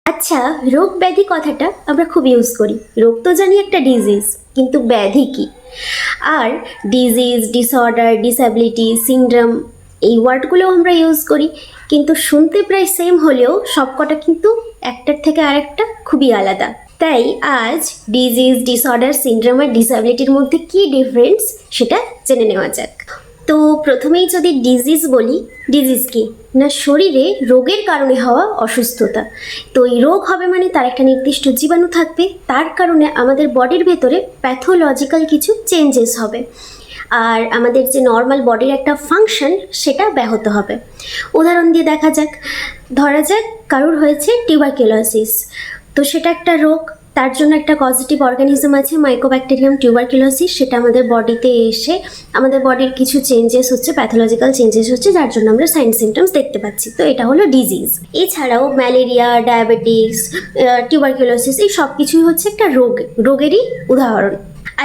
আচ্ছা, রোগ ব্যাধি কথাটা আমরা খুব ইউজ করি। রোগ তো জানি একটা ডিজিজ, কিন্তু ব্যাধি কি? আর ডিজিজ, ডিসঅর্ডার, ডিসঅ্যাবিলিটি, সিনড্রোম এই ওয়ার্ডগুলো আমরা ইউজ করি, কিন্তু শুনতে প্রায় সেম হলেও সবকটা কিন্তু একটার থেকে আরেকটা খুবই আলাদা। তাই আজ ডিজিজ, ডিসঅর্ডার, সিনড্রোম আর ডিসঅ্যাবিলিটির মধ্যে কি ডিফারেন্স সেটা জেনে নেওয়া যাক। তো প্রথমেই যদি ডিজিজ বলি, ডিজিজ কি না শরীরে রোগের কারণে হওয়া অসুস্থতা। তো এই রোগ হবে মানে তার একটা নির্দিষ্ট জীবাণু থাকবে, তার কারণে আমাদের বডির ভেতরে প্যাথোলজিক্যাল কিছু চেঞ্জেস হবে, আর আমাদের যে নর্মাল বডির একটা ফাংশন সেটা ব্যাহত হবে। উদাহরণ দিয়ে দেখা যাক, ধরা যাক কারোর হয়েছে টিউবারকুলোসিস, তো সেটা একটা রোগ, তার জন্য একটা পজিটিভ অর্গানিজম আছে মাইকোব্যাকটেরিয়াম টিউবারকুলোসিস, সেটা আমাদের বডিতে এসে আমাদের বডির কিছু চেঞ্জেস হচ্ছে, প্যাথোলজিক্যাল চেঞ্জেস হচ্ছে, যার জন্য আমরা সাইন সিমটমস দেখতে পাচ্ছি। তো এটা হলো ডিজিজ। এছাড়াও ম্যালেরিয়া, ডায়াবেটিস, টিউবারকুলোসিস এই সব কিছুই হচ্ছে একটা রোগেরই উদাহরণ।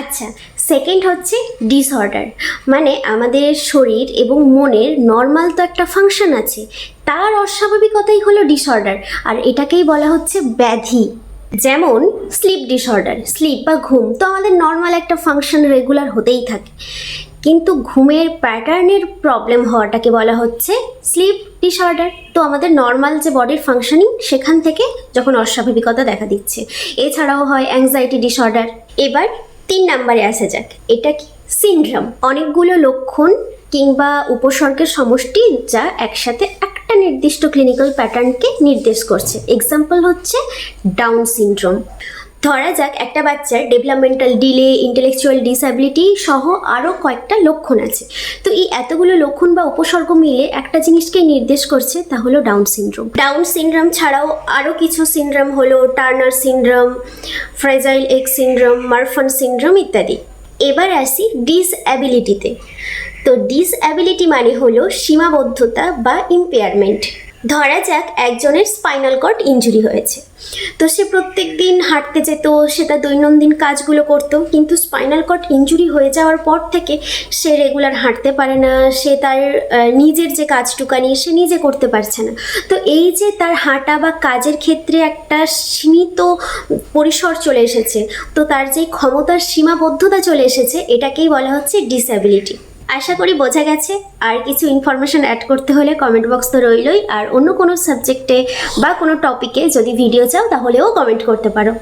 আচ্ছা, সেকেন্ড হচ্ছে ডিসঅর্ডার, মানে আমাদের শরীর এবং মনের নর্মাল তো একটা ফাংশন আছে, তার অস্বাভাবিকতাই হলো ডিসঅর্ডার, আর এটাকেই বলা হচ্ছে ব্যাধি। যেমন স্লিপ ডিসঅর্ডার, স্লিপ বা ঘুম তো আমাদের নর্মাল একটা ফাংশন রেগুলার হতেই থাকে, কিন্তু ঘুমের প্যাটার্নের প্রবলেম হওয়াটাকে বলা হচ্ছে স্লিপ ডিসঅর্ডার। তো আমাদের নর্মাল যে বডির ফাংশনিং সেখান থেকে যখন অস্বাভাবিকতা দেখা দিচ্ছে। এছাড়াও হয় অ্যাংজাইটি ডিসঅর্ডার। এবার 3 নম্বরে আসা যাক, এটা কি? সিনড্রোম। অনেকগুলো লক্ষণ কিংবা উপসর্গের সমষ্টি যা একসাথে একটা নির্দিষ্ট ক্লিনিক্যাল প্যাটার্নকে নির্দেশ করছে। এক্সাম্পল হচ্ছে ডাউন সিনড্রোম। ধরা যাক একটা বাচ্চার ডেভেলপমেন্টাল ডিলে, ইন্টেলেকচুয়াল ডিসঅ্যাবিলিটি সহ আরও কয়েকটা লক্ষণ আছে। তো এই এতগুলো লক্ষণ বা উপসর্গ মিলে একটা জিনিসকে নির্দেশ করছে, তা হলো ডাউন সিনড্রোম। ডাউন সিনড্রোম ছাড়াও আরও কিছু সিনড্রোম হলো Turner syndrome, fragile x syndrome, Marfan syndrome ইত্যাদি। এবার আসি ডিসঅ্যাবিলিটিতে। তো ডিসঅ্যাবিলিটি মানে হলো সীমাবদ্ধতা বা ইম্পেয়ারমেন্ট। ধরা যাক একজনের স্পাইনাল কর্ড ইনজুরি হয়েছে, তো সে প্রত্যেক দিন হাঁটতে যেত, সে তার দৈনন্দিন কাজগুলো করতো, কিন্তু স্পাইনাল কর্ড ইনজুরি হয়ে যাওয়ার পর থেকে সে রেগুলার হাঁটতে পারে না, সে তার নিজের যে কাজটুকানি সে নিজে করতে পারছে না। তো এই যে তার হাঁটা বা কাজের ক্ষেত্রে একটা সীমিত পরিসর চলে এসেছে, তো তার যে ক্ষমতার সীমাবদ্ধতা চলে এসেছে, এটাকেই বলা হচ্ছে ডিসঅ্যাবিলিটি। আশা করি বোঝা গেছে। আর কিছু ইনফরমেশন অ্যাড করতে হলে কমেন্ট বক্স তো রইলই, আর অন্য কোনো সাবজেক্টে বা কোনো টপিকে যদি ভিডিও চাও তাহলেও কমেন্ট করতে পারো।